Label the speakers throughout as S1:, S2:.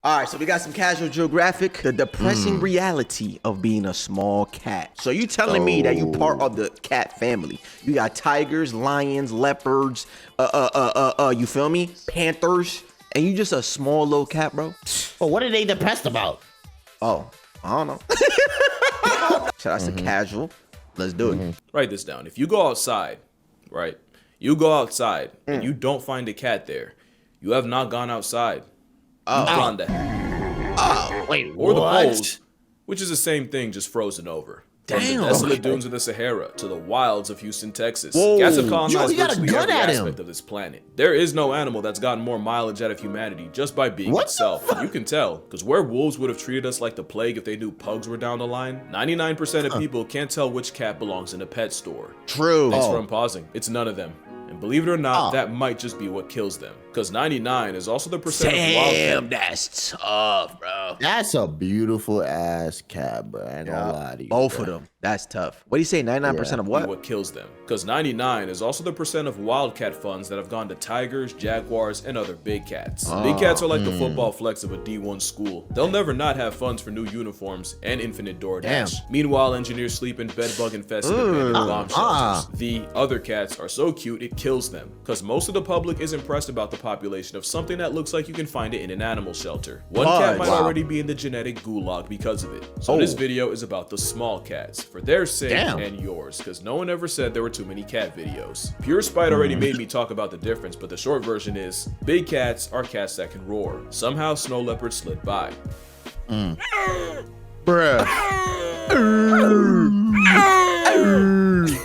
S1: All right, so we got some casual geographic, the depressing reality of being a small cat. So you telling me that you part of the cat family? You got tigers, lions, leopards, you feel me? Panthers, and you just a small little cat, bro?
S2: Well, what are they depressed about?
S1: Oh, I don't know. Shout out to casual. Let's do it.
S3: Write this down. If you go outside, right? You go outside and you don't find a cat there, you have not gone outside. You've gone to hell.
S2: Wait,
S3: Or the
S2: what?
S3: poles, which is the same thing, just frozen over. From
S1: Damn.
S3: the desolate dunes of the Sahara to the wilds of Houston, Texas.
S1: Whoa.
S3: Cats have colonized
S2: You got a
S3: virtually
S2: gun
S3: every
S2: at him.
S3: aspect of this planet. There is no animal that's gotten more mileage out of humanity just by being
S2: What the
S3: itself.
S2: fuck?
S3: You can tell, because where wolves would have treated us like the plague if they knew pugs were down the line, 99% of people can't tell which cat belongs in a pet store.
S1: True.
S3: Thanks for pausing. It's none of them. And believe it or not,
S2: Oh.
S3: that might just be what kills them. Because 99 is also the percent of wild
S1: Damn, that's tough, bro.
S2: That's a beautiful ass cat, bro. I ain't gonna lie to you.
S1: Both
S2: bro.
S1: of them. That's tough. What do you say, 99% of
S3: be
S1: what?
S3: what kills them. Because 99 is also the percent of wildcat funds that have gone to tigers, jaguars, and other big cats. Big cats are like the football flex of a D1 school. They'll never not have funds for new uniforms and infinite DoorDash.
S2: Damn.
S3: Meanwhile, engineers sleep in bedbug infested abandoned bomb shelters. The other cats are so cute it kills them. Because most of the public is impressed about the population of something that looks like you can find it in an animal shelter. One cat might already be in the genetic gulag because of it. So this video is about the small cats, for their sake and yours, because no one ever said there were too many cat videos. Pure Spite already made me talk about the difference, but the short version is, big cats are cats that can roar. Somehow snow leopards slid by.
S1: Bruh.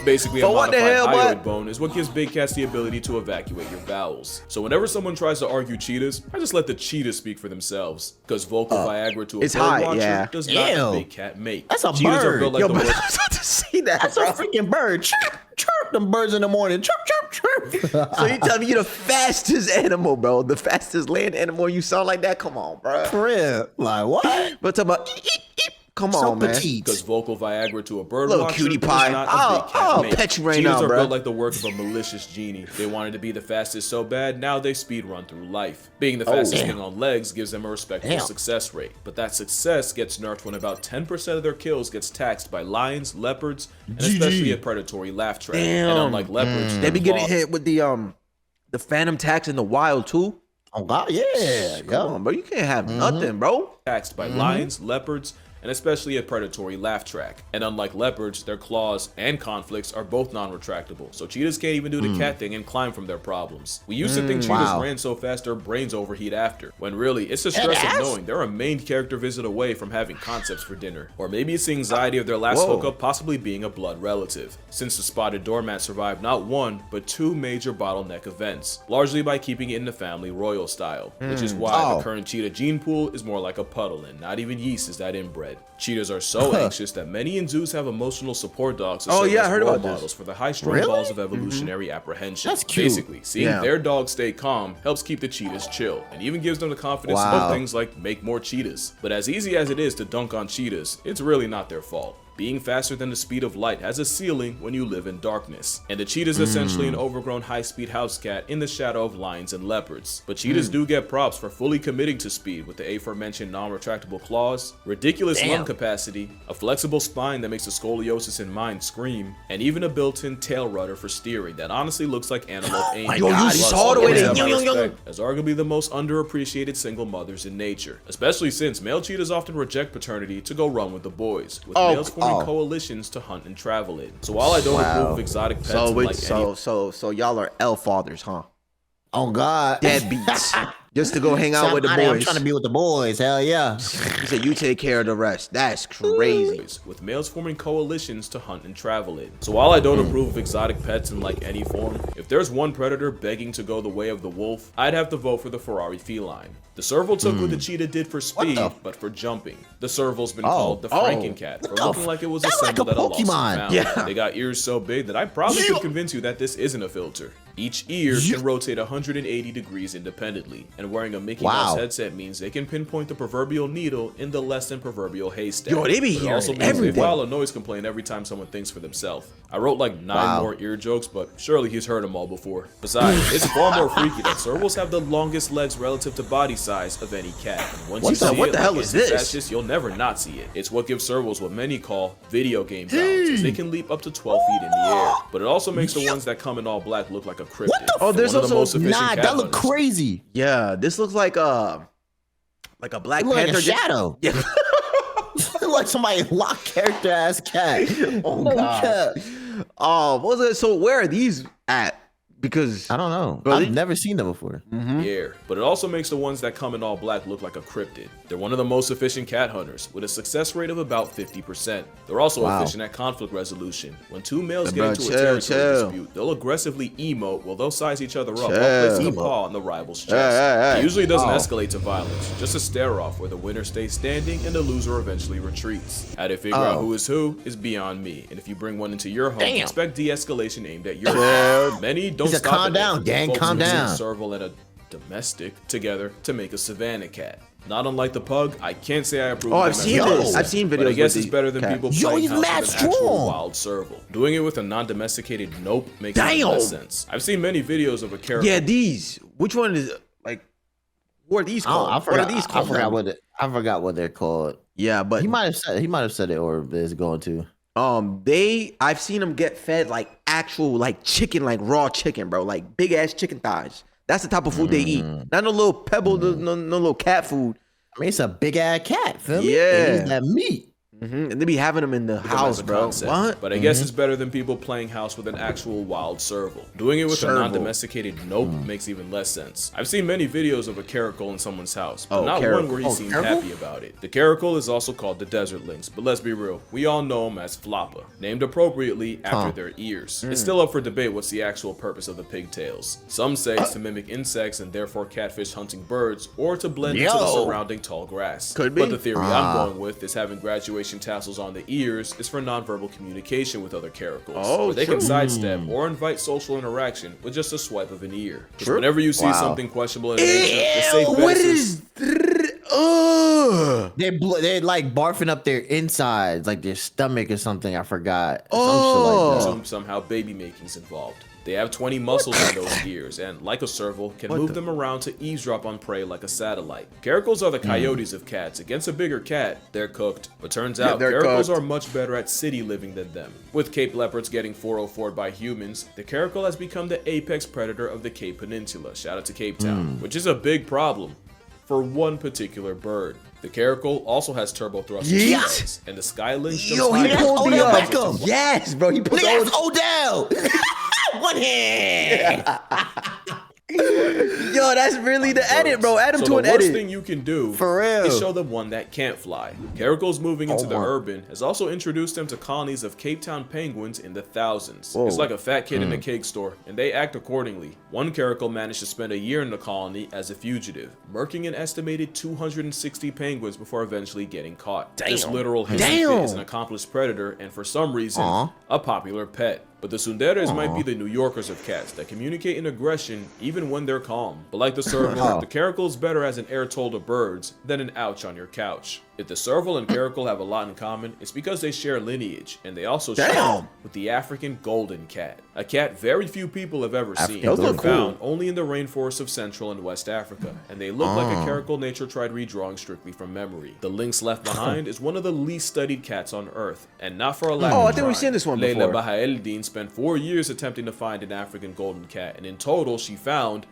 S3: Basically, a
S1: So what the
S3: modified
S1: hell,
S3: hyoid
S1: what?
S3: bone is what gives big cats the ability to evacuate your bowels. So whenever someone tries to argue cheetahs, I just let the cheetahs speak for themselves. Because vocal Viagra to a
S1: it's
S3: bird
S1: high,
S3: watcher
S1: yeah.
S3: does not
S2: Ew.
S3: a big cat make.
S2: That's a
S3: Cheetahs are
S2: bird.
S3: built like
S1: Yo,
S3: the
S1: bro, I
S3: worst.
S1: was about to see that,
S2: That's
S1: bro.
S2: a freaking bird. Chirp, chirp. Them birds in the morning. Chirp, chirp, chirp.
S1: So you tell me you're the fastest animal, bro. The fastest land animal. You sound like that? Come on, bro.
S2: For real. Like, what?
S1: But talk about eep, eep, eep. Come
S2: So
S1: on, man.
S2: petite.
S3: Because vocal Viagra to a bird
S1: Little
S3: watcher
S1: cutie
S3: does
S1: pie.
S3: not a
S1: I'll-
S3: big cat
S1: I'll
S3: make.
S1: pet you right
S3: Cheetahs
S1: now,
S3: are
S1: bro.
S3: built like the work of a malicious genie. They wanted to be the fastest so bad, now they speed run through life. Being the fastest
S2: damn.
S3: thing on legs gives them a respectable
S2: Damn.
S3: success rate. But that success gets nerfed when about 10% of their kills gets taxed by lions, leopards, and especially a predatory laugh track.
S1: Damn.
S3: And unlike leopards,
S1: They be
S3: their
S1: getting
S3: claws-
S1: hit with the phantom tax in the wild too.
S2: Oh, God, yeah.
S1: Come on, bro. You can't have nothing, bro.
S3: taxed by lions, leopards, and especially a predatory laugh track. And unlike leopards, their claws and conflicts are both non-retractable, so cheetahs can't even do the cat thing and climb from their problems. We used to think cheetahs
S2: Wow.
S3: ran so fast their brains overheat after, when really, it's the stress of knowing they're a main character visit away from having concepts for dinner. Or maybe it's the anxiety of their last
S1: Whoa.
S3: hookup possibly being a blood relative, since the spotted doormat survived not one, but two major bottleneck events, largely by keeping it in the family royal style, which is why the current cheetah gene pool is more like a puddle, and not even yeast is that inbred. Cheetahs are so anxious that many in zoos have emotional support dogs to serve
S1: yeah, I
S3: as
S1: heard
S3: role
S1: about this.
S3: models for the high-strung
S2: Really?
S3: balls of evolutionary apprehension.
S2: That's cute.
S3: Basically, seeing
S1: Yeah.
S3: their dogs stay calm helps keep the cheetahs chill, and even gives them the confidence to
S2: Wow.
S3: do things like make more cheetahs. But as easy as it is to dunk on cheetahs, it's really not their fault. Being faster than the speed of light has a ceiling when you live in darkness. And the cheetah is essentially an overgrown high-speed house cat in the shadow of lions and leopards. But cheetahs do get props for fully committing to speed with the aforementioned non-retractable claws, ridiculous lung capacity, a flexible spine that makes the scoliosis in mind scream, and even a built-in tail rudder for steering that honestly looks like antelope aim.
S1: Yo, you
S3: Plus,
S1: saw the way
S3: always
S1: they-
S3: have my
S1: yo, yo, yo.
S3: respect as arguably the most underappreciated single mothers in nature, especially since male cheetahs often reject paternity to go run with the boys, with males forming coalitions to hunt and travel in. So while I don't approve of exotic pets
S1: So
S3: like
S1: wait,
S3: any
S1: so y'all are L fathers, huh?
S2: Oh, God.
S1: Deadbeats. Just to go hang out
S2: So
S1: with the
S2: I'm
S1: boys.
S2: trying to be with the boys. Hell yeah.
S1: You said you take care of the rest. That's crazy.
S3: with males forming coalitions to hunt and travel in. So while I don't approve of exotic pets in like any form, if there's one predator begging to go the way of the wolf, I'd have to vote for the Ferrari feline. The serval took what the cheetah did for speed, but for jumping. The serval's been called the Frankencat for looking like it was
S2: That's like
S3: assembled
S2: a
S3: at a lost and
S2: Pokemon.
S3: found.
S1: Yeah.
S3: They got ears so big that I probably could convince you that this isn't a filter. Each ear can rotate 180 degrees independently, and wearing a Mickey Mouse headset means they can pinpoint the proverbial needle in the less than proverbial haystack.
S1: Yo, they be
S3: But it
S1: hearing
S3: also means
S1: everything.
S3: they file a noise complaint every time someone thinks for themselves. I wrote like 9 more ear jokes, but surely he's heard them all before. Besides, it's far more freaky that servals have the longest legs relative to body size of any cat. And once you see
S1: what
S3: it,
S1: the hell
S3: like
S1: is
S3: instant
S1: this?
S3: fascist, you'll never not see it. It's what gives servals what many call video game bounds, as they can leap up to 12 feet in the air. But it also makes the ones that come in all black look like a cryptid.
S2: What the
S1: Oh, there's
S3: One of the
S1: also-
S3: most efficient
S2: Nah,
S3: cat
S2: that look
S3: hunters.
S2: crazy.
S1: Yeah, this looks like a Black
S2: It look like
S1: Panther.
S2: a shadow.
S1: Yeah.
S2: Like somebody locked character ass cat. Oh god.
S1: Oh, what was it? So where are these at? Because
S2: I don't know.
S1: Bro,
S2: I've never seen them before.
S3: Yeah, but it also makes the ones that come in all black look like a cryptid. They're one of the most efficient cat hunters, with a success rate of about 50%. They're also efficient at conflict resolution. When two males get into a territory dispute, they'll aggressively emote while they'll size each other up while placing a paw on the rival's chest. It usually doesn't escalate to violence, just a stare-off where the winner stays standing and the loser eventually retreats. How to figure out who is beyond me, and if you bring one into your home, expect de-escalation aimed at your head. Many don't stop
S2: calm
S3: at
S2: down,
S3: that.
S2: gang,
S3: Folks
S2: calm
S3: using
S2: down.
S3: a serval and a domestic together to make a savannah cat. Not unlike the pug, I can't say I approve
S1: Oh,
S3: of
S1: I've
S3: them
S1: seen
S3: as
S1: this.
S3: well,
S1: I've seen
S3: but
S1: videos
S3: I guess
S1: with
S3: it's
S1: the
S3: better than
S1: cat.
S3: people
S2: Yo,
S3: playing
S2: he's
S3: house
S2: mad
S3: with an actual
S2: strong.
S3: wild serval. Doing it with a non-domesticated nope makes even less sense. I've seen many videos of a character.
S1: yeah, these. Which one is like? What are these called?
S2: I forgot.
S1: What are these called?
S2: I forgot what they're called.
S1: Yeah, but
S2: He might have said it or is going to.
S1: I've seen them get fed like actual like chicken, like raw chicken, bro, like big ass chicken thighs. That's the type of food they eat. Not no little pebble, no little cat food.
S2: I mean, it's a big ass cat. Feel me?
S1: Yeah.
S2: They eat that meat.
S1: And they be having them in the
S3: As
S1: house,
S3: a
S1: bro.
S3: concept.
S1: What?
S3: But I guess it's better than people playing house with an actual wild serval. Doing it with a non-domesticated nope makes even less sense. I've seen many videos of a caracal in someone's house, but not one where he seemed happy about it. The caracal is also called the desert lynx, but let's be real, we all know him as Floppa, named appropriately after their ears. It's still up for debate what's the actual purpose of the pigtails. Some say it's to mimic insects and therefore catfish hunting birds, or to blend into the surrounding tall grass.
S1: Could be.
S3: But the theory I'm going with is having graduation tassels on the ears is for nonverbal communication with other caracals, where they can sidestep or invite social interaction with just a swipe of an ear. Because whenever you see something questionable in nature, the safe bet
S1: What
S3: is
S2: They like barfing up their insides, like their stomach or something. I forgot. Some shit like that.
S3: somehow baby making's involved. They have 20 muscles in those ears, and like a serval, can move them around to eavesdrop on prey like a satellite. Caracals are the coyotes of cats. Against a bigger cat, they're cooked. But turns out, caracals are much better at city living than them. With Cape leopards getting 404'd by humans, the caracal has become the apex predator of the Cape Peninsula. Shout out to Cape Town, which is a big problem for one particular bird. The caracal also has turbo thrusters, and the sky lynx jumps higher.
S2: he pulled
S1: the
S2: Beckham.
S1: Yes, bro. He put
S2: Nigga, that's Odell. One hand.
S1: Yo, that's really the edit, bro. Add him
S3: So
S1: to an
S3: the worst
S1: edit.
S3: thing you can do
S2: For real.
S3: is show them one that can't fly. Caracals moving into the urban has also introduced them to colonies of Cape Town penguins in the thousands. It's like a fat kid in a cake store, and they act accordingly. One caracal managed to spend a year in the colony as a fugitive, murking an estimated 260 penguins before eventually getting caught. This literal history is an accomplished predator, and for some reason, a popular pet. But the Sunderes might be the New Yorkers of cats that communicate in aggression even when they're calm. But like the serval, the caracal is better as an air toll to birds than an ouch on your couch. If the serval and caracal have a lot in common, it's because they share lineage, and they also share with the African golden cat, a cat very few people have ever seen. They're found only in the rainforests of Central and West Africa, and they look like a caracal nature tried redrawing strictly from memory. The lynx left behind is one of the least studied cats on Earth, and not for a lack of
S1: I think we've
S3: trying.
S1: seen this one
S3: Leila
S1: before.
S3: Bahaeldin spent 4 years attempting to find an African golden cat, and in total she found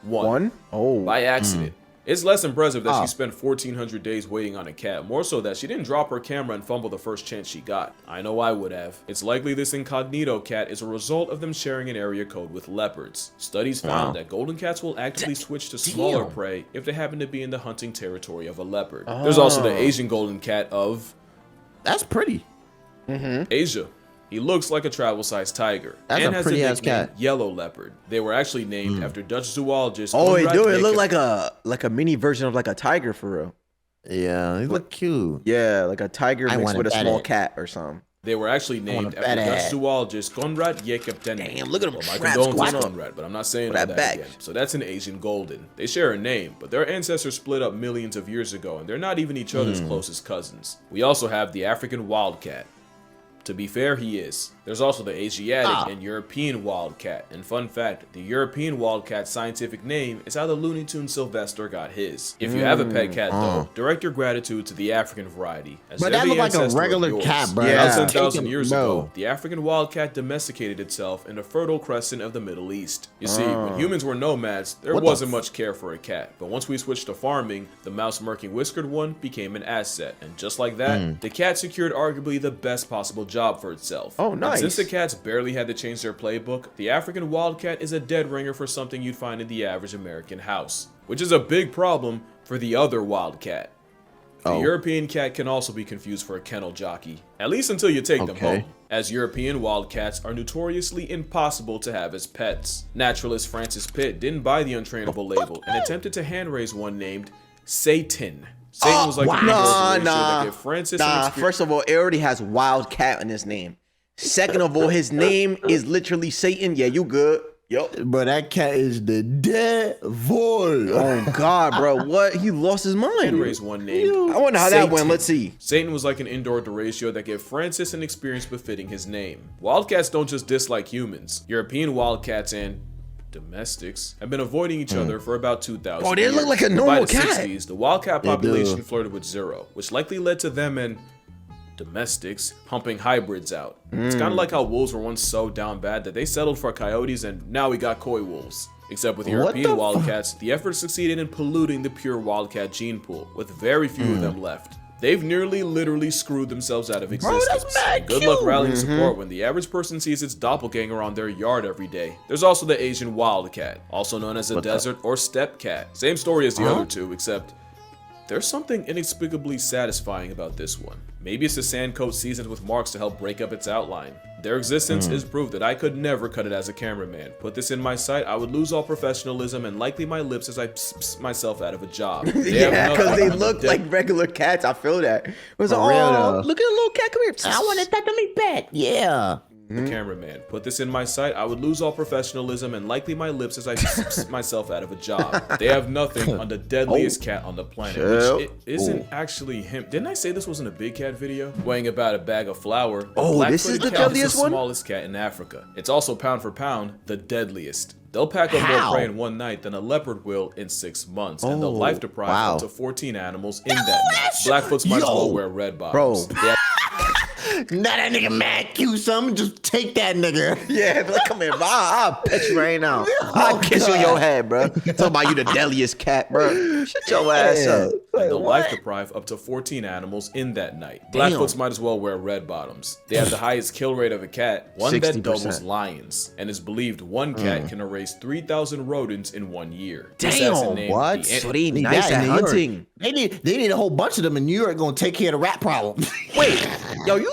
S3: one. By accident. It's less impressive that she spent 1,400 days waiting on a cat, more so that she didn't drop her camera and fumble the first chance she got. I know I would have. It's likely this incognito cat is a result of them sharing an area code with leopards. Studies found that golden cats will actively switch to smaller prey if they happen to be in the hunting territory of a leopard. There's also the Asian golden cat of
S2: That's pretty.
S3: Asia. He looks like a travel-sized tiger.
S2: That's
S3: and
S2: a
S3: has
S2: pretty
S3: the
S2: ass
S3: nickname
S2: cat.
S3: Yellow leopard. They were actually named after Dutch zoologist.
S1: Oh, it
S3: Conrad
S1: do. It look
S3: Becker.
S1: like a mini version of like a tiger for real.
S2: Yeah, he look cute.
S1: Yeah, like a tiger
S2: I
S1: mixed
S2: wanna
S1: with a
S2: bet
S1: small
S2: it.
S1: cat or something.
S3: They were actually named after Dutch zoologist Conrad Jacob Denning.
S1: Damn, look at them
S3: My
S1: traps
S3: condolences,
S1: going on.
S3: Conrad, but I'm not saying all
S1: that
S3: that
S1: back.
S3: again. So that's an Asian golden. They share a name, but their ancestors split up millions of years ago, and they're not even each other's closest cousins. We also have the African wildcat. To be fair, he is. There's also the Asiatic and European wildcat. And fun fact, the European wildcat's scientific name is how the Looney Tunes Sylvester got his. If you have a pet cat, though, direct your gratitude to the African variety. As
S2: But that looked like a regular cat, bro.
S3: About 10,000 years ago, the African wildcat domesticated itself in the Fertile Crescent of the Middle East. You see, when humans were nomads, there wasn't much care for a cat. But once we switched to farming, the mouse-murking whiskered one became an asset. And just like that, the cat secured arguably the best possible job for itself.
S1: Oh, nice.
S3: And since the cats barely had to change their playbook, the African wildcat is a dead ringer for something you'd find in the average American house, which is a big problem for the other wildcat. The European cat can also be confused for a kennel jockey, at least until you take them home, as European wildcats are notoriously impossible to have as pets. Naturalist Francis Pitt didn't buy the untrainable label and attempted to hand raise one named Satan. Satan was like
S1: First of all, it already has wildcat in his name. Second of all, his name is literally Satan. Yeah, you good. Yup.
S2: But that cat is the devil.
S1: Oh God, bro, what? He lost his mind.
S3: Raise one named
S1: I wonder how that went. Let's see.
S3: Satan was like an indoor deratio that gave Francis an experience befitting his name. Wildcats don't just dislike humans. European wildcats and domestics have been avoiding each other for about 2,000
S1: Oh, they
S3: years.
S1: look like a normal
S3: By the
S1: cat.
S3: 60s, the wildcat population flirted with zero, which likely led to them and domestics pumping hybrids out. It's kind of like how wolves were once so down bad that they settled for coyotes, and now we got coy wolves. Except with European wildcats, the effort succeeded in polluting the pure wildcat gene pool, with very few of them left. They've nearly literally screwed themselves out of existence.
S2: Bro, that's mad
S3: Good luck rallying support when the average person sees its doppelganger on their yard every day. There's also the Asian wildcat, also known as a desert or steppe cat. Same story as the other two, except there's something inexplicably satisfying about this one. Maybe it's the sand coat seasoned with marks to help break up its outline. Their existence is proof that I could never cut it as a cameraman. Put this in my sight, I would lose all professionalism and likely my lips as I pss myself out of a job.
S1: Yeah, because they look like regular cats. I feel that. It was like, oh, look at the little cat. Come here.
S2: I want to touch me back. Yeah.
S3: The cameraman. Put this in my sight, I would lose all professionalism and likely my lips as I pss myself out of a job. They have nothing on the deadliest cat on the planet, which it isn't actually him. Didn't I say this wasn't a big cat video? Weighing about a bag of flour.
S1: Oh, this is the deadliest one?
S3: The smallest cat in Africa. It's also pound for pound the deadliest. They'll pack up more prey in one night than a leopard will in 6 months, and they'll life deprive up to 14 animals in that night. Blackfoots might as well wear red bottoms.
S1: Bro.
S2: Now that nigga mad cute, something, just take that nigga.
S1: Yeah, like, come here, bro. I'll pet you right now. I'll kiss you in your head, bro. Talk about you the deadliest cat, bro. Shut your ass up.
S3: They'll life deprive up to 14 animals in that night. Blackfoots might as well wear red bottoms. They have the highest kill rate of a cat, one that
S1: 60%.
S3: doubles lions, and it's believed one cat can erase 3,000 rodents in 1 year. This
S1: Damn,
S3: assassin named
S2: what?
S3: the
S1: So they
S2: Need
S1: nice
S2: that
S1: at
S2: in New York.
S1: hunting.
S2: They need a whole bunch of them in New York gonna take care of the rat problem.
S1: Wait, you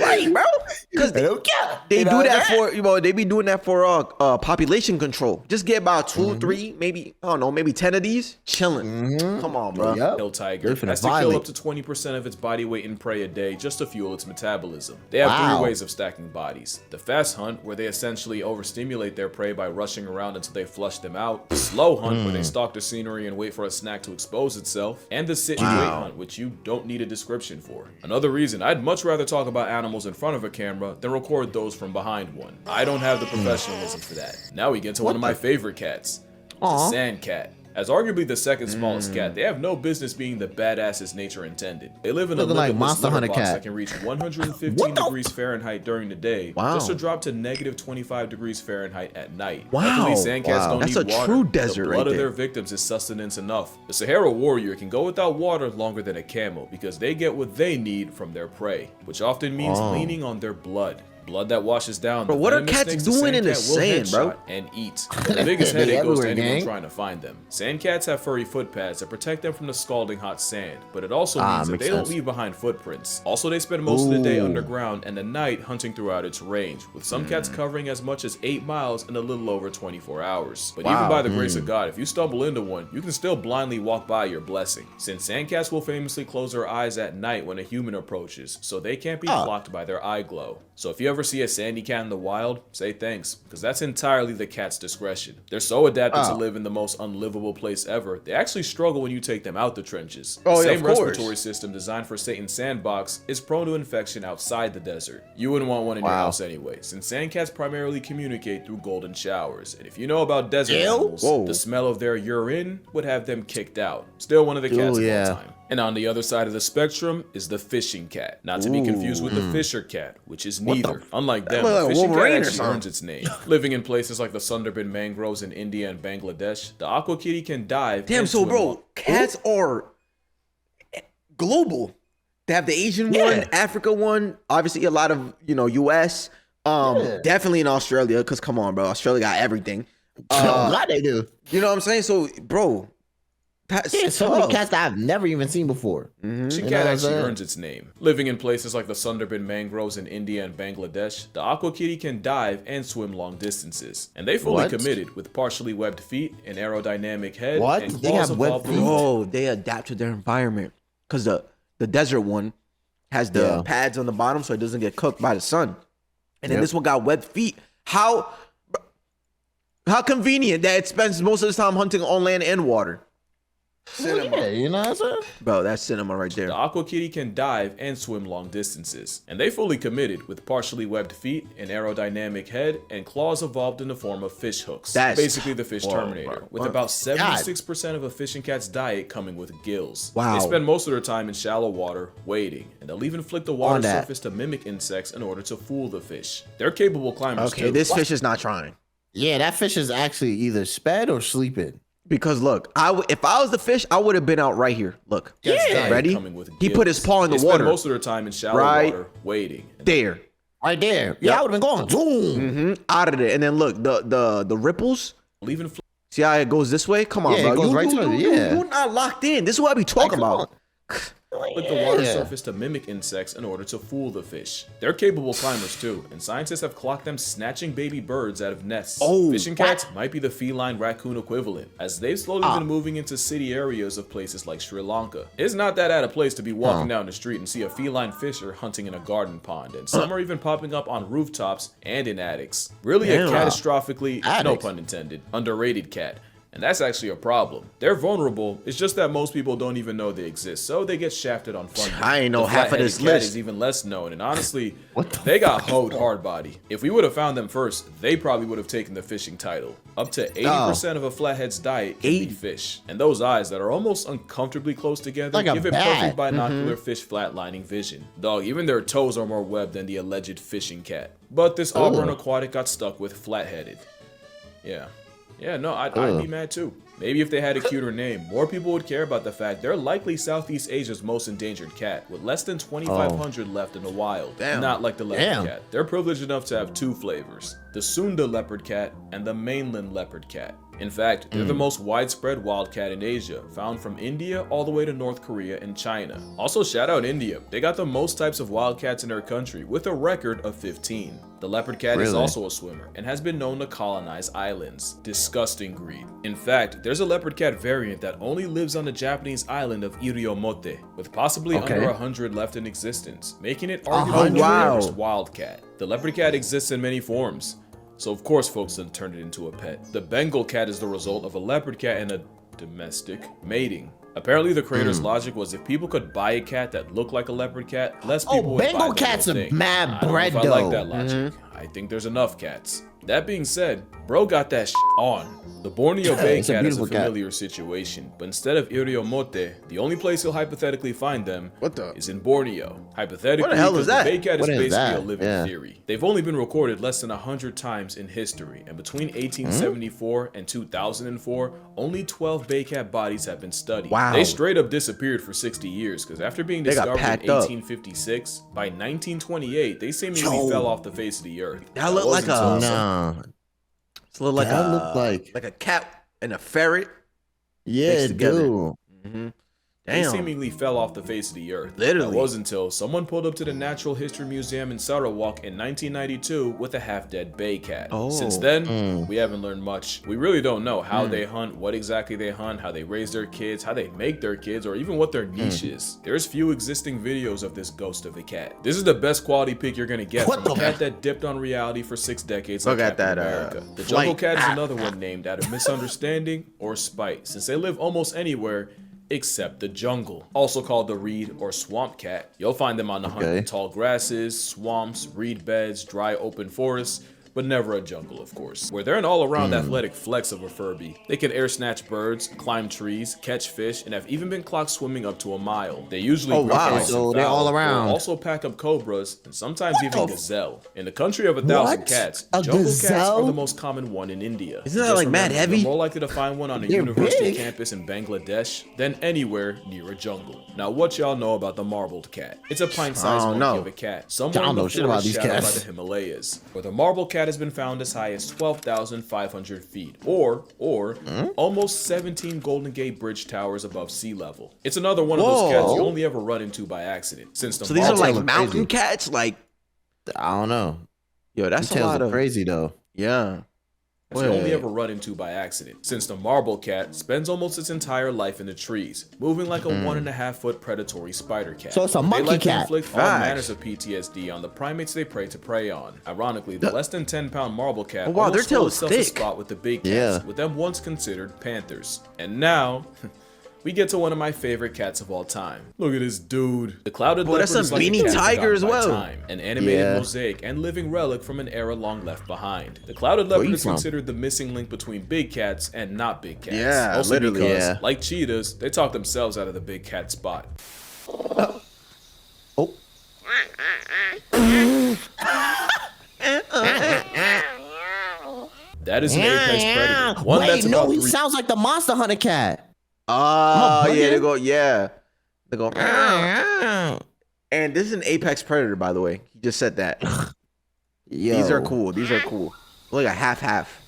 S1: right, bro? Because they do that for, they be doing that for population control. Just get about 2, 3, maybe, I don't know, maybe 10 of these, chilling. Come on, bro.
S3: Hill tiger has to kill up to 20% of its body weight in prey a day just to fuel its metabolism. They have 3 ways of stacking bodies. The fast hunt, where they essentially overstimulate their prey by rushing around until they flush them out. The slow hunt, where they stalk the scenery and wait for a snack to expose itself. And the sit and wait hunt, which you don't need a description for. Another reason I'd much rather talk about animals in front of a camera than record those from behind one. I don't have the professionalism for that. Now we get to one of my favorite cats, the sand cat. As arguably the second smallest cat, they have no business being the badasses nature intended. They live in a
S2: like
S3: limitless
S2: Monster
S3: litter
S2: Hunter
S3: box
S2: cat.
S3: that can reach 115 degrees Fahrenheit during the day, just to drop to negative 25 degrees Fahrenheit at night. Luckily, sand cats don't
S1: That's
S3: need
S1: a
S3: water.
S1: true desert
S3: The
S1: right
S3: blood of
S1: there.
S3: their victims is sustenance enough. The Sahara warrior can go without water longer than a camel because they get what they need from their prey, which often means leaning on their blood. Blood that washes down.
S1: Bro,
S3: the
S1: what are
S3: venomous
S1: cats
S3: snakes
S1: doing in the
S3: sandcat will
S1: sand, bro?
S3: headshot and eat. The biggest headache goes to anyone
S2: gang.
S3: trying to find them. Sandcats have furry foot pads that protect them from the scalding hot sand, but it also means that
S2: makes
S3: they don't
S2: sense.
S3: leave behind footprints. Also, they spend most of the day underground and the night hunting throughout its range, with some cats covering as much as 8 miles in a little over 24 hours. But even by the grace of God, if you stumble into one, you can still blindly walk by your blessing, since sandcats will famously close their eyes at night when a human approaches, so they can't be blocked by their eye glow. So if you ever see a sandy cat in the wild, say thanks, because that's entirely the cat's discretion. They're so adapted to live in the most unlivable place ever, they actually struggle when you take them out the trenches. The same respiratory system designed for Satan's sandbox is prone to infection outside the desert. You wouldn't want one in your house anyway, since sandcats primarily communicate through golden showers, and if you know about desert animals, the smell of their urine would have them kicked out. Still one of the cats of all time. And on the other side of the spectrum is the fishing cat, not to be confused with the fisher cat, which is neither. Unlike them, the fishing cat actually earns its name. Living in places like the Sundarban mangroves in India and Bangladesh, the aqua kitty can dive.
S1: Damn, so bro, cats are global. They have the Asian one, Africa one, obviously a lot of, US, definitely in Australia, because come on, bro, Australia got everything.
S2: God, they do.
S1: You know what I'm saying? So, bro, that's
S2: so many cats that I've never even seen before.
S3: Fishing cat actually earns its name. Living in places like the Sundarban mangroves in India and Bangladesh, the aqua kitty can dive and swim long distances. And they fully committed with partially webbed feet, an aerodynamic head, and claws evolved.
S1: Oh, they adapt to their environment. Because the desert one has the pads on the bottom so it doesn't get cooked by the sun. And then this one got webbed feet. How convenient that it spends most of its time hunting on land and water.
S2: Cinema. Yeah, you know what I'm saying?
S1: Bro, that's cinema right there.
S3: The aqua kitty can dive and swim long distances, and they fully committed with partially webbed feet, an aerodynamic head, and claws evolved in the form of fish hooks. That's basically the fish terminator, with about 76% of a fishing cat's diet coming with gills. Wow. They spend most of their time in shallow water, wading, and they'll even flick the water surface to mimic insects in order to fool the fish. They're capable climbers too.
S1: Okay, this fish is not trying.
S2: Yeah, that fish is actually either sped or sleeping.
S1: Because look, if I was the fish, I would have been out right here. Look, ready? He put his paw in the water.
S3: Most of their time in shallow water, wading.
S1: There,
S2: right there. Yeah, I would have been going zoom
S1: out of there. And then look, the ripples.
S3: Leaving.
S1: See how it goes this way? Come on, bro.
S2: It goes right to it.
S1: You're not locked in. This is what I be talking about.
S3: Flick the water surface to mimic insects in order to fool the fish. They're capable climbers too, and scientists have clocked them snatching baby birds out of nests. Fishing cats might be the feline raccoon equivalent, as they've slowly been moving into city areas of places like Sri Lanka. It's not that out of place to be walking down the street and see a feline fisher hunting in a garden pond, and some are even popping up on rooftops and in attics. Really a catastrophically, no pun intended, underrated cat. And that's actually a problem. They're vulnerable, it's just that most people don't even know they exist, so they get shafted on funding.
S1: I ain't know half of this list.
S3: Is even less known, and honestly, they got hoed hard body. If we would have found them first, they probably would have taken the fishing title. Up to 80% of a flathead's diet can be fish. And those eyes that are almost uncomfortably close together give it perfect binocular fish flatlining vision. Dog, even their toes are more webbed than the alleged fishing cat. But this auburn aquatic got stuck with flat-headed. Yeah, no, I'd be mad too. Maybe if they had a cuter name, more people would care about the fact they're likely Southeast Asia's most endangered cat, with less than 2,500 left in the wild. Not like the leopard cat. They're privileged enough to have two flavors, the Sunda leopard cat and the mainland leopard cat. In fact, they're the most widespread wildcat in Asia, found from India all the way to North Korea and China. Also, shout out India. They got the most types of wildcats in their country, with a record of 15. The leopard cat is also a swimmer, and has been known to colonize islands. Disgusting greed. In fact, there's a leopard cat variant that only lives on the Japanese island of Iriomote, with possibly under 100 left in existence, making it arguably the rarest wildcat. The leopard cat exists in many forms, so of course folks done turned it into a pet. The Bengal cat is the result of a leopard cat and a domestic mating. Apparently the creator's logic was if people could buy a cat that looked like a leopard cat, less people would buy the
S2: Bengal cats are mad bread though.
S3: I like that logic. I think there's enough cats. That being said, bro got that on. The Borneo Bay cat is a familiar situation, but instead of Iriomote, the only place he'll hypothetically find them is in Borneo. Hypothetically,
S1: what the hell is that?
S3: The Bay cat is basically a living theory. They've only been recorded less than 100 times in history, and between 1874 and 2004, only 12 Bay cat bodies have been studied.
S1: Wow.
S3: They straight up disappeared for 60 years, because after being discovered in 1856, by 1928, they seemingly fell off the face of the earth.
S1: That looked like a... It's a little like a cat and a ferret.
S2: Yeah, dude.
S3: They seemingly fell off the face of the earth.
S1: Literally.
S3: That was until someone pulled up to the Natural History Museum in Sarawak in 1992 with a half-dead bay cat. Since then, we haven't learned much. We really don't know how they hunt, what exactly they hunt, how they raise their kids, how they make their kids, or even what their niche is. There's few existing videos of this ghost of a cat. This is the best quality pic you're gonna get from a cat that dipped on reality for 6 decades like Captain America. The jungle cat is another one named out of misunderstanding or spite, since they live almost anywhere except the jungle. Also called the reed or swamp cat. You'll find them on the hunt in tall grasses, swamps, reed beds, dry open forests, but never a jungle, of course. Where they're an all-around athletic flex of a Furby. They can air snatch birds, climb trees, catch fish, and have even been clocked swimming up to a mile. They usually
S2: so they're all around.
S3: Also pack up cobras and sometimes even gazelle. In the country of 1,000 cats, jungle cats are the most common one in India.
S1: Isn't that like mad heavy?
S3: You're more likely to find one on a university campus in Bangladesh than anywhere near a jungle. Now, what y'all know about the marbled cat? It's a pint-sized monkey of a cat. Somewhere in the forest shadowed by the Himalayas, where the marbled cat has been found as high as 12,500 feet, or almost 17 Golden Gate Bridge towers above sea level. It's another one of those cats you only ever run into by accident. Since the
S1: so these are like mountain cats, like
S2: I don't know.
S1: Yo, that's a lot of
S2: crazy though.
S1: Yeah.
S3: You only ever run into by accident, since the marble cat spends almost its entire life in the trees, moving like a 1.5 foot predatory spider cat.
S2: So it's a monkey cat.
S3: They inflict all manners of PTSD on the primates they prey on. Ironically, the less than 10-pound marble cat almost stole itself a spot with the big cats, with them once considered panthers. And now... we get to one of my favorite cats of all time. Look at this dude. The clouded leopard is like a cat
S1: tiger as well.
S3: Time, an animated mosaic and living relic from an era long left behind. The clouded leopard is considered the missing link between big cats and not big cats.
S1: Yeah,
S3: also
S1: literally.
S3: Because, like cheetahs, they talk themselves out of the big cat spot. That is an apex predator. One that's about
S2: he sounds like the Monster Hunter cat.
S1: Oh, yeah, they go, They go, and this is an apex predator, by the way. He just said that. These are cool. Look at half.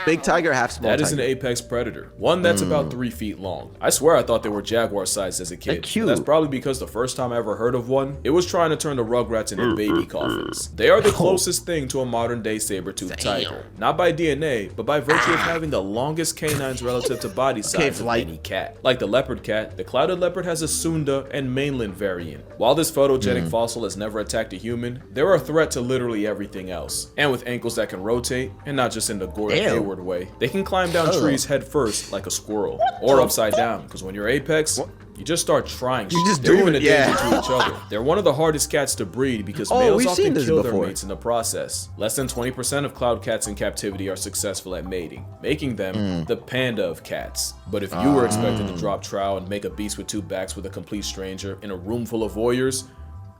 S1: Big tiger, half small tiger.
S3: That is an apex predator. One that's about 3 feet long. I swear I thought they were jaguar sized as a kid.
S2: They're cute.
S3: That's probably because the first time I ever heard of one, it was trying to turn the rugrats into baby coffins. They are the closest thing to a modern day saber-toothed tiger. Not by DNA, but by virtue of having the longest canines relative to body size of any cat. Like the leopard cat, the clouded leopard has a Sunda and mainland variant. While this photogenic fossil has never attacked a human, they're a threat to literally everything else. And with ankles that can rotate, and not just in the Gordon Hayward way, they can climb down trees head first like a squirrel, or upside down, because when you're apex, you just start trying. They're even a danger to each other. They're one of the hardest cats to breed because males often kill their mates in the process. Less than 20% of cloud cats in captivity are successful at mating, making them the panda of cats. But if you were expected to drop trow and make a beast with 2 backs with a complete stranger in a room full of voyeurs,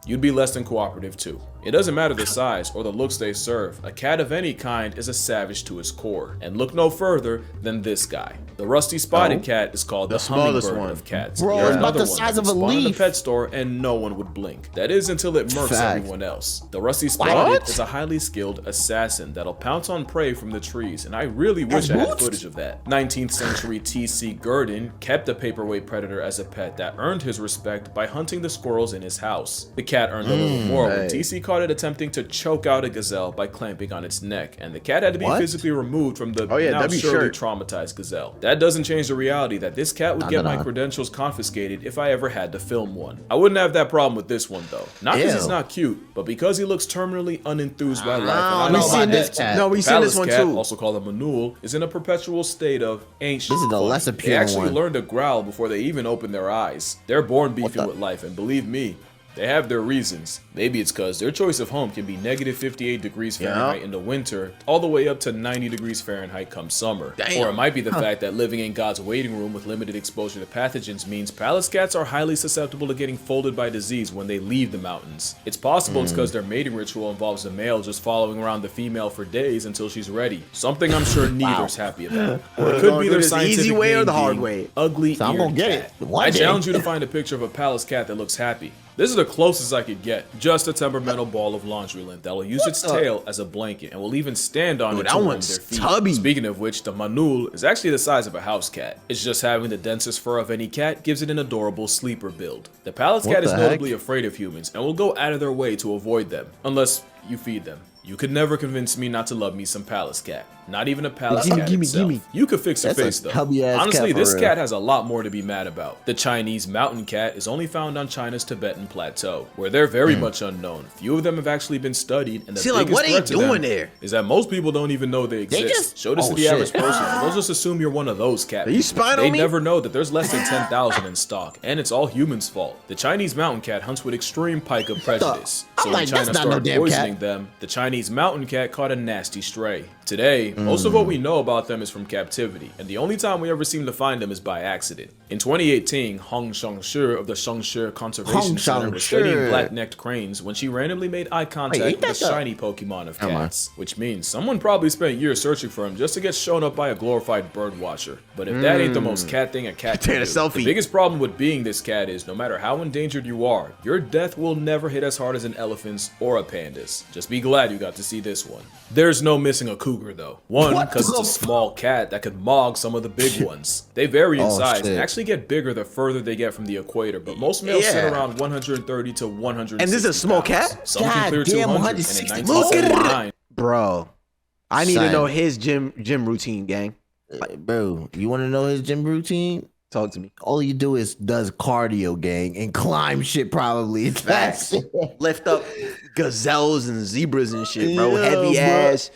S3: you'd be less than cooperative too. It doesn't matter the size or the looks they serve, a cat of any kind is a savage to his core. And look no further than this guy. The rusty spotted cat is called the hummingbird of cats.
S2: Bro, it's about the size of a leaf.
S3: In the pet store and no one would blink. That is until it murks everyone else. The rusty spotted is a highly skilled assassin that'll pounce on prey from the trees, and I really wish I had footage of that. 19th century T.C. Gurdon kept a paperweight predator as a pet that earned his respect by hunting the squirrels in his house. The cat earned a little more when T.C. caught it attempting to choke out a gazelle by clamping on its neck, and the cat had to be physically removed from the now surely traumatized gazelle. That doesn't change the reality that this cat would get my credentials confiscated if I ever had to film one. I wouldn't have that problem with this one though. Not because he's not cute, but because he looks terminally unenthused by life.
S1: We've seen this cat. No, we've seen this one too.
S3: Also called a manul, is in a perpetual state of ancient.
S2: This is the lesser pure one.
S3: They actually learn to growl before they even open their eyes. They're born beefing with life, and believe me, They have their reasons. Maybe it's because their choice of home can be negative 58 degrees Fahrenheit in the winter, all the way up to 90 degrees Fahrenheit come summer.
S1: Damn.
S3: Or it might be the fact that living in God's waiting room with limited exposure to pathogens means palace cats are highly susceptible to getting folded by disease when they leave the mountains. It's possible it's because their mating ritual involves the male just following around the female for days until she's ready. Something I'm sure neither's happy about. Or it could be their scientific
S1: easy way or
S3: name
S1: the hard
S3: being
S1: way.
S3: Ugly
S2: So I'm gonna
S3: eared
S2: get
S3: cat.
S2: it. One
S3: I
S2: day.
S3: challenge you to find a picture of a palace cat that looks happy. This is the closest I could get. Just a temperamental ball of laundry lint that will use its tail as a blanket and will even stand on it to
S1: that
S3: warm
S1: one's
S3: their feet.
S1: tubby.
S3: Speaking of which, the manul is actually the size of a house cat. It's just having the densest fur of any cat gives it an adorable sleeper build. The palace cat is
S2: the heck?
S3: notably afraid of humans and will go out of their way to avoid them, unless you feed them. You could never convince me not to love me some palace cat. Not even a palace cat itself. You could fix your
S2: That's a
S3: face though.
S2: tubby-ass
S3: Honestly,
S2: cat for
S3: this
S2: real.
S3: cat has a lot more to be mad about. The Chinese mountain cat is only found on China's Tibetan plateau, where they're very much unknown. Few of them have actually been studied, and the
S1: See, like,
S3: biggest
S1: what are you
S3: threat to them
S1: doing there?
S3: is that most people don't even know they exist.
S2: just-
S3: Show this
S2: oh,
S3: to the
S2: shit.
S3: average person, and they'll just assume you're one of those cat
S1: Are you
S3: people.
S1: spying
S3: They
S1: on me?
S3: never know that there's less than 10,000 in stock, and it's all humans' fault. The Chinese mountain cat hunts with extreme pica prejudice.
S2: I'm
S3: So
S2: like,
S3: when China
S2: that's not no
S3: started
S2: damn
S3: poisoning
S2: cat.
S3: them, the Chinese mountain cat caught a nasty stray. Today, most of what we know about them is from captivity, and the only time we ever seem to find them is by accident. In 2018, Hong Shangshi of the Shangshi Conservation Center was studying
S2: Shangshi.
S3: black-necked cranes when she randomly made eye contact
S2: ain't
S3: with a
S2: that the-
S3: shiny Pokemon of
S2: Come on.
S3: cats, which means someone probably spent years searching for him just to get shown up by a glorified bird watcher. But if that ain't the most cat thing a cat can
S1: Take a
S3: do,
S1: selfie.
S3: the biggest problem with being this cat is no matter how endangered you are, your death will never hit as hard as an elephant's or a panda's. Just be glad you got to see this one. There's no missing a cougar though. One,
S2: What
S3: because it's
S2: the
S3: a small cat that could mog some of the big ones. They vary in
S2: Oh,
S3: size
S2: shit.
S3: and actually get bigger the further they get from the equator, but most males sit
S1: Yeah.
S3: around 130 to 160
S1: And this is a small
S3: pounds.
S1: cat?
S3: Some
S2: God
S3: can clear
S2: damn,
S3: 200, and in
S2: 160.
S3: 1979,
S1: Bro, I need to
S2: Son.
S1: know his gym routine, gang.
S2: Bro, you want to know his gym routine?
S1: Talk to me.
S2: All you do is does cardio, gang, and climb shit probably. That's it.
S1: Lift up gazelles and zebras and shit, bro.
S2: Yeah,
S1: Heavy
S2: bro.
S1: ass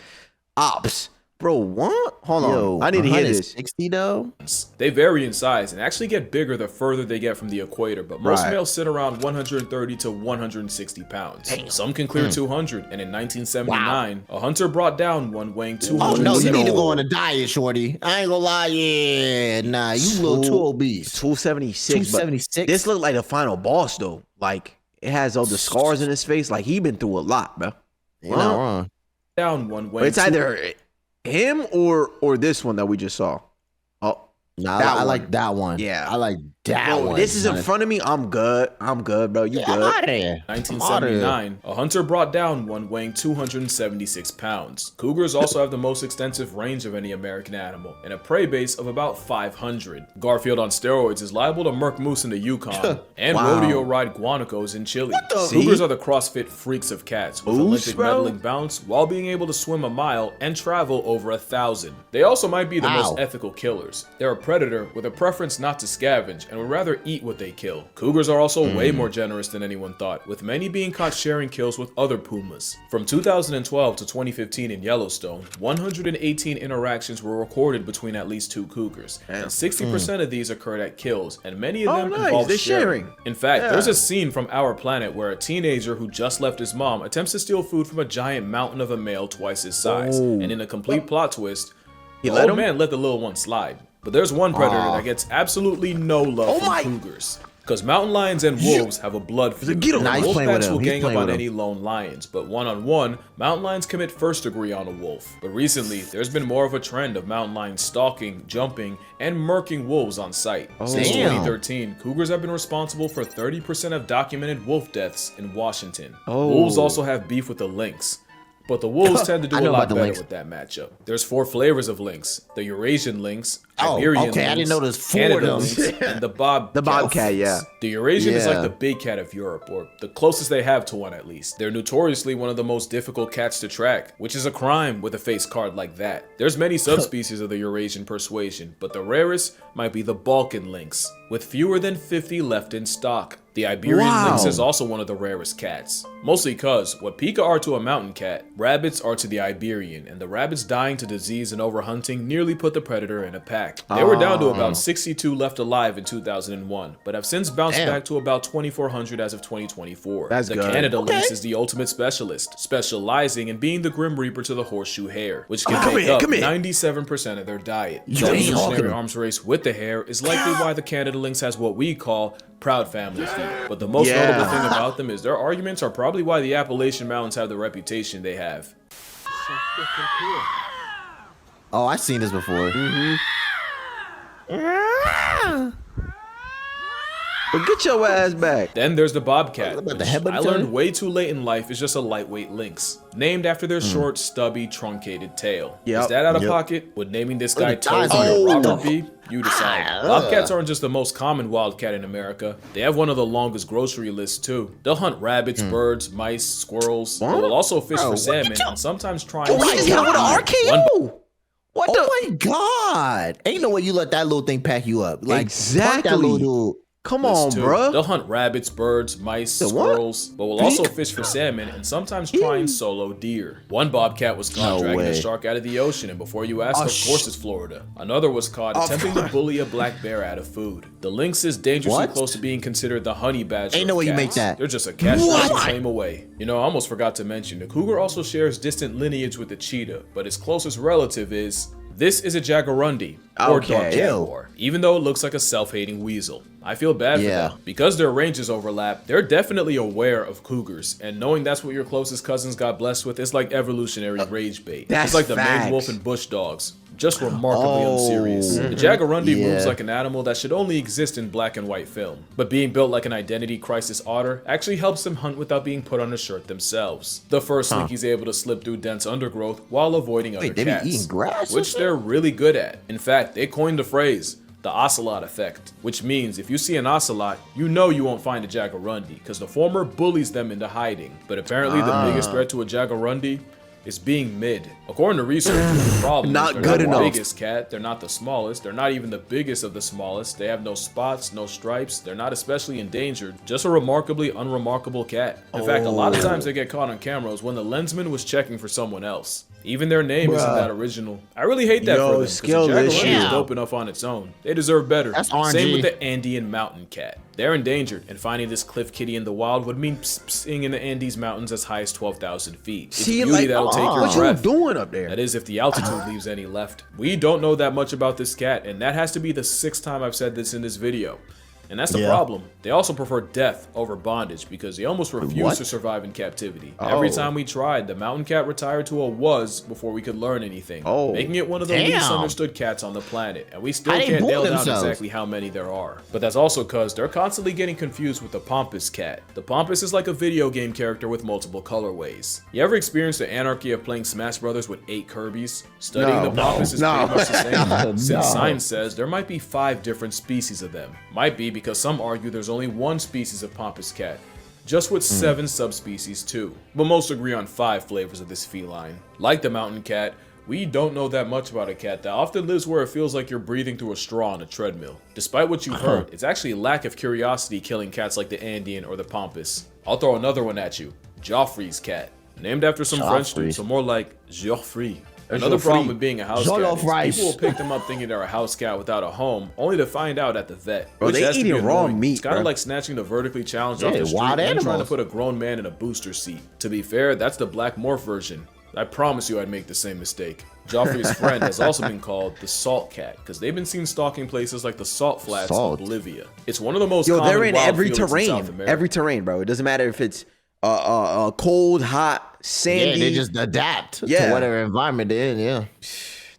S1: ops. Bro, what? Hold on. I need to hear this.
S2: 160 though.
S3: they vary in size and actually get bigger the further they get from the equator, but most
S1: Right.
S3: males sit around 130 to 160 pounds. Some can clear 200, and in 1979, a hunter brought down one weighing
S2: Oh
S3: 200.
S2: no, you need to
S1: No.
S2: go on a diet, shorty. I ain't gonna lie, yeah, nah, you a little too obese.
S1: 276.
S2: 276?
S1: This look like the final boss though. Like it has all the scars in his face. Like he been through a lot, bro.
S2: You're not wrong.
S3: down one
S1: But
S3: weighing
S1: it's either him or this one that we just saw. Oh,
S2: Nah,
S1: That
S2: I
S1: one.
S2: like that one.
S1: Yeah.
S2: I like that
S1: bro,
S2: one.
S1: this is in front of me. I'm good, bro. You
S2: Yeah, I'm
S1: good?
S2: out of there.
S3: 1979, a hunter brought down one weighing 276 pounds. Cougars also have the most extensive range of any American animal, and a prey base of about 500. Garfield on steroids is liable to murk moose in the Yukon, and
S1: Wow.
S3: rodeo ride guanacos in Chile.
S2: the-
S3: Cougars
S1: See?
S3: are the CrossFit freaks of cats, with
S1: Moose,
S3: Olympic
S1: bro?
S3: medaling bounce while being able to swim a mile and travel over 1,000. They also might be the
S2: Wow.
S3: most ethical killers. They're a predator with a preference not to scavenge and would rather eat what they kill. Cougars are also way more generous than anyone thought, with many being caught sharing kills with other pumas. From 2012 to 2015 in Yellowstone, 118 interactions were recorded between at least two cougars, and 60% of these occurred at kills, and many of
S1: Oh,
S3: them
S1: nice.
S3: involved
S1: They're
S3: sharing.
S1: sharing.
S3: In fact,
S1: Yeah.
S3: there's a scene from Our Planet where a teenager who just left his mom attempts to steal food from a giant mountain of a male twice his size,
S1: Oh.
S3: and in a complete plot twist,
S1: He
S3: the
S1: let
S3: old
S1: him?
S3: man let the little one slide. But there's one predator that gets absolutely no love from
S1: my-
S3: cougars. Because mountain lions and wolves have a blood feud.
S1: Get him.
S2: Nah, he's
S3: Wolf
S2: playing with
S3: packs
S2: him.
S3: will
S2: He's
S3: gang up
S2: playing
S3: on
S2: with
S3: any lone lions, but one-on-one, mountain lions commit first degree on a wolf. But recently, there's been more of a trend of mountain lions stalking, jumping, and murking wolves on sight. Since
S2: Damn.
S3: 2013, cougars have been responsible for 30% of documented wolf deaths in Washington.
S1: Oh.
S3: Wolves also have beef with the lynx. But the wolves tend to do
S2: I
S3: a
S2: know
S3: lot
S2: about the
S3: better
S2: lynx.
S3: with that matchup. There's 4 flavors of lynx: the Eurasian lynx,
S2: Oh,
S3: Iberian
S2: okay, I
S3: lynx,
S2: didn't know there's 4
S3: Canada
S2: of them.
S3: lynx, and the
S1: bobcat, yeah.
S3: The Eurasian is
S2: Yeah.
S3: like the big cat of Europe, or the closest they have to one at least. They're notoriously one of the most difficult cats to track, which is a crime with a face card like that. There's many subspecies of the Eurasian persuasion, but the rarest might be the Balkan lynx, with fewer than 50 left in stock. The Iberian lynx
S1: Wow.
S3: is also one of the rarest cats. Mostly cause what Pika are to a mountain cat, rabbits are to the Iberian, and the rabbits dying to disease and overhunting nearly put the predator in a pack. back. They were down to about 62 left alive in 2001, but have since bounced back to about 2,400 as of 2024.
S1: That's
S3: the
S1: good.
S3: Canada lynx is the ultimate specialist, specializing in being the Grim Reaper to the horseshoe hare, which can make up 97% of their diet. The evolutionary arms race with the hare is likely why the Canada lynx has what we call proud family feet. But the most notable thing about them is their arguments are probably why the Appalachian Mountains have the reputation they have.
S4: So freaking cool.
S2: Oh, I've seen this before.
S1: Well, get your ass back.
S3: Then there's the bobcat,
S2: About
S3: which
S2: the head
S3: I learned way too late in life is just a lightweight lynx, named after their short, stubby, truncated tail. Is that out of pocket? Would naming this guy Toby or Robert be? You decide. Bobcats aren't just the most common wildcat in America. They have one of the longest grocery lists too. They'll hunt rabbits, birds, mice, squirrels. They will also fish for salmon and sometimes try and
S1: He just hit him with an RKO. What the?
S2: Oh my God! Ain't no way you let that little thing pack you up. Like, fuck that little dude.
S1: Come on, bro.
S3: They'll hunt rabbits, birds, mice, squirrels, but will also fish for salmon and sometimes try and solo deer. One bobcat was caught dragging a shark out of the ocean, and before you ask, of course it's Florida. Another was caught attempting to bully a black bear out of food. The lynx is dangerously close to being considered the honey badger.
S2: Ain't no way you make that.
S3: They're just a castration claim away. You know, I almost forgot to mention, the cougar also shares distant lineage with the cheetah, but its closest relative is... This is a jaguarundi, or dog jaguar, even though it looks like a self-hating weasel. I feel bad for them. Because their ranges overlap, they're definitely aware of cougars, and knowing that's what your closest cousins got blessed with is like evolutionary rage bait. It's like the maned wolf and bush dogs, just remarkably unserious. The jaguarundi moves like an animal that should only exist in black and white film, but being built like an identity crisis otter actually helps them hunt without being put on a shirt themselves. The first slinky's able to slip through dense undergrowth while avoiding other cats,
S2: eating grass
S3: which they're really good at. In fact, they coined the phrase, the ocelot effect, which means if you see an ocelot, you know you won't find a jaguarundi, because the former bullies them into hiding. But apparently the biggest threat to a jaguarundi is being mid. According to researchers, the problem is they're not the biggest cat, they're not the smallest, they're not even the biggest of the smallest, they have no spots, no stripes, they're not especially endangered, just a remarkably unremarkable cat. In fact, a lot of times they get caught on cameras when the lensman was checking for someone else. Even their name isn't that original. I really hate that for them, because the jaguarundi is dope enough on its own. They deserve better. Same with the Andean mountain cat. They're endangered, and finding this cliff kitty in the wild would mean psing in the Andes mountains as high as 12,000 feet. It's beauty that'll take your breath.
S1: What you doing up there?
S3: That is, if the altitude leaves any left. We don't know that much about this cat, and that has to be the 6th time I've said this in this video. And that's the problem. They also prefer death over bondage because they almost refuse to survive in captivity. Every time we tried, the mountain cat retired to a was before we could learn anything, making it one of the least understood cats on the planet. And we still can't nail down exactly how many there are. But that's also because they're constantly getting confused with the pampas cat. The pampas is like a video game character with multiple colorways. You ever experienced the anarchy of playing Smash Brothers with 8 Kirbys? Studying the pampas is pretty much the same. Since science says there might be 5 different species of them. Might be because some argue there's only 1 species of pampas cat, just with 7 subspecies too. But most agree on 5 flavors of this feline. Like the mountain cat, we don't know that much about a cat that often lives where it feels like you're breathing through a straw on a treadmill. Despite what you've heard, it's actually lack of curiosity killing cats like the Andean or the pampas. I'll throw another one at you. Joffrey's cat. Named after some French dude, so more like Geoffrey. Another problem with being a house cat is people will pick them up thinking they're a house cat without a home, only to find out at the vet.
S1: Bro, they eating raw meat.
S3: It's kind of like snatching the vertically challenged off the street and trying to put a grown man in a booster seat. To be fair, that's the Black Morph version. I promise you I'd make the same mistake. Joffrey's friend has also been called the Salt Cat, because they've been seen stalking places like the Salt Flats of Bolivia. It's one of the most common
S1: they're in
S3: wild
S1: every
S3: fields in South
S1: terrain.
S3: America.
S1: Every terrain, bro. It doesn't matter if it's cold, hot, sandy.
S2: Yeah, they just adapt to whatever environment they're in,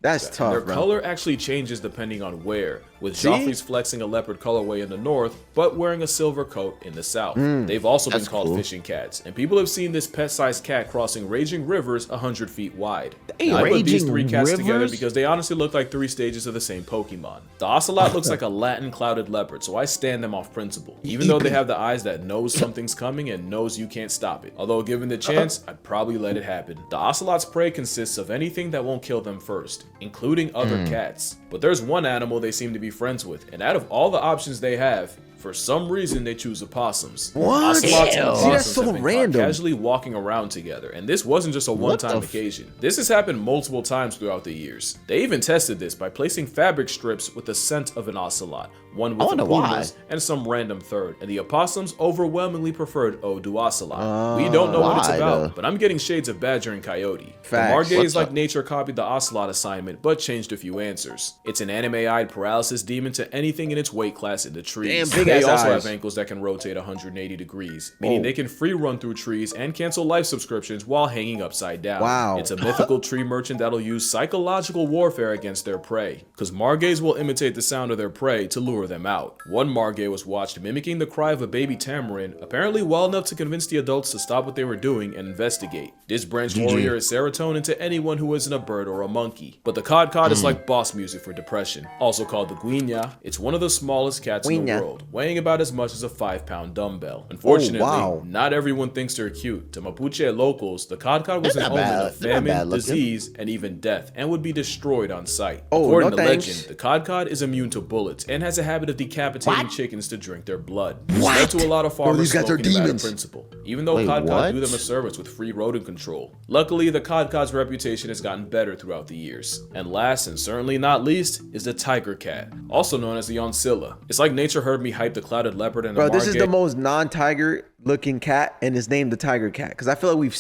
S1: That's tough,
S3: Their
S1: bro.
S3: color actually changes depending on where, with Joffrey's flexing a leopard colorway in the north, but wearing a silver coat in the south. They've also been called fishing cats, and people have seen this pet-sized cat crossing raging rivers 100 feet wide. Now, I put these 3 cats together because they honestly look like 3 stages of the same Pokemon. The ocelot looks like a Latin clouded leopard, so I stand them off principle, even though they have the eyes that knows something's coming and knows you can't stop it. Although given the chance, I'd probably let it happen. The ocelot's prey consists of anything that won't kill them first, including other cats. But there's one animal they seem to be friends with, and out of all the options they have, For some reason, they choose opossums.
S1: What?
S3: Ocelots and
S1: See, that's
S3: opossums
S1: so
S3: have been caught
S1: random.
S3: casually walking around together, and this wasn't just a one-time occasion. This has happened multiple times throughout the years. They even tested this by placing fabric strips with the scent of an ocelot, one with the pumas, and some random third, and the opossums overwhelmingly preferred Eau du Ocelot. We don't know what it's about, but I'm getting shades of badger and coyote.
S1: Facts.
S3: The Margay is like nature copied the ocelot assignment, but changed a few answers. It's an anime-eyed paralysis demon to anything in its weight class in the trees.
S1: Damn, big
S3: They
S1: ass
S3: also
S1: eyes.
S3: have ankles that can rotate 180 degrees, meaning they can free run through trees and cancel life subscriptions while hanging upside down.
S1: Wow.
S3: It's a mythical tree merchant that'll use psychological warfare against their prey, because Margays will imitate the sound of their prey to lure them out. One Margay was watched mimicking the cry of a baby tamarin, apparently well enough to convince the adults to stop what they were doing and investigate. This branched warrior is serotonin to anyone who isn't a bird or a monkey. But the cod is like boss music for depression. Also called the guinya, it's one of the smallest cats in the world, weighing about as much as a 5-pound dumbbell. Unfortunately, not everyone thinks they're cute. To Mapuche locals, the cod was an omen of famine, disease, and even death, and would be destroyed on sight. According to legend, the cod is immune to bullets and has a habit of decapitating chickens to drink their blood. This led to a lot of farmers smoking about a principle, even though cod do them a service with free rodent control. Luckily, the cod's reputation has gotten better throughout the years. And last and certainly not least is the tiger cat, also known as the oncilla. It's like nature heard me hype the clouded leopard and the
S1: Bro, this is
S3: Margay.
S1: the most non-tiger looking cat, and it's named the tiger cat. Because I feel like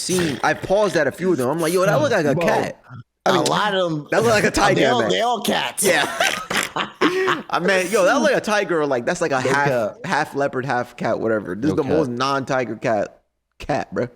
S1: I've paused at a few of them. I'm like, yo, that look like a cat.
S2: I mean, a lot of them.
S1: That look like a tiger.
S2: They all cats.
S1: Yeah. I mean, yo, that look like a tiger. Like that's like a half leopard, half cat, whatever. This is the most non-tiger cat, bro.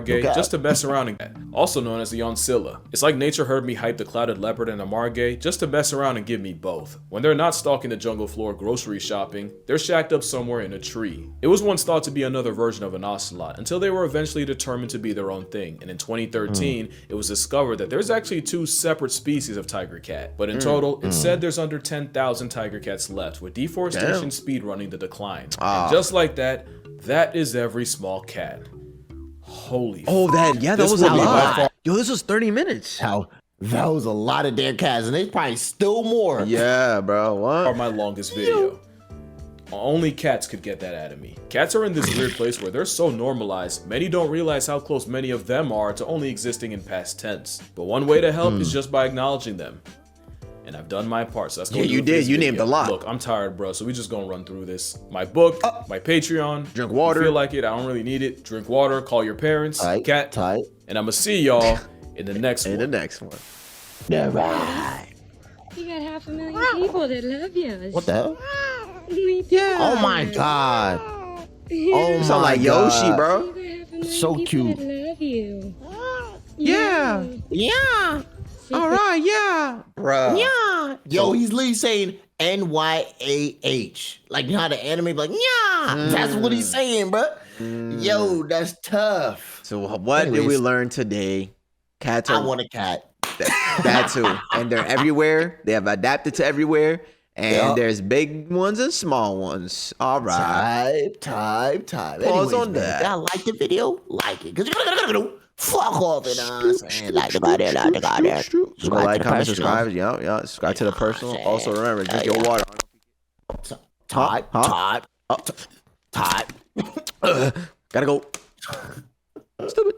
S3: Just to mess around and also known as the oncilla. It's like nature heard me hype the clouded leopard and the Margay just to mess around and give me both. When they're not stalking the jungle floor grocery shopping, they're shacked up somewhere in a tree. It was once thought to be another version of an ocelot until they were eventually determined to be their own thing, and in 2013 it was discovered that there's actually 2 separate species of tiger cat, but in total it's said there's under 10,000 tiger cats left, with deforestation speed running the decline. And just like that, that is every small cat. Holy
S1: that was a lot. Yo, this was 30 minutes.
S2: That was a lot of dead cats, and there's probably still more.
S1: Yeah, bro. What?
S3: Are my longest video. Only cats could get that out of me. Cats are in this weird place where they're so normalized, many don't realize how close many of them are to only existing in past tense. But one way to help is just by acknowledging them. And I've done my part, so that's
S1: Yeah, you did. You named a lot.
S3: Look, I'm tired, bro, so we just gonna run through this. My book, my Patreon.
S1: Drink water.
S3: If you feel like it, I don't really need it. Drink water, call your parents, cat. And I'ma see y'all in the next one.
S2: Yeah, right.
S5: You got 500,000 people that love you.
S2: What the hell?
S5: Yeah.
S2: Oh my god.
S1: You sound like Yoshi, bro.
S2: So cute.
S5: That love you.
S1: Yeah.
S2: Yeah.
S1: All right, yeah. Bro.
S2: Yeah. Yo, he's literally saying NYAH. Like, you know how the anime be like, yeah. That's what he's saying, bro. Yo, that's tough.
S1: So what did we learn today? Cats are...
S2: I want a cat.
S1: That too. And they're everywhere. They have adapted to everywhere. And there's big ones and small ones. All right.
S2: Type.
S1: Pause on that.
S2: Y'all like the video? Like it. Because you're fuck off it. Like the goddamn.
S1: Like, comment, subscribe. Yeah. Subscribe to the personal. Also, remember, drink your water.
S2: Type.
S1: Gotta go. Stupid.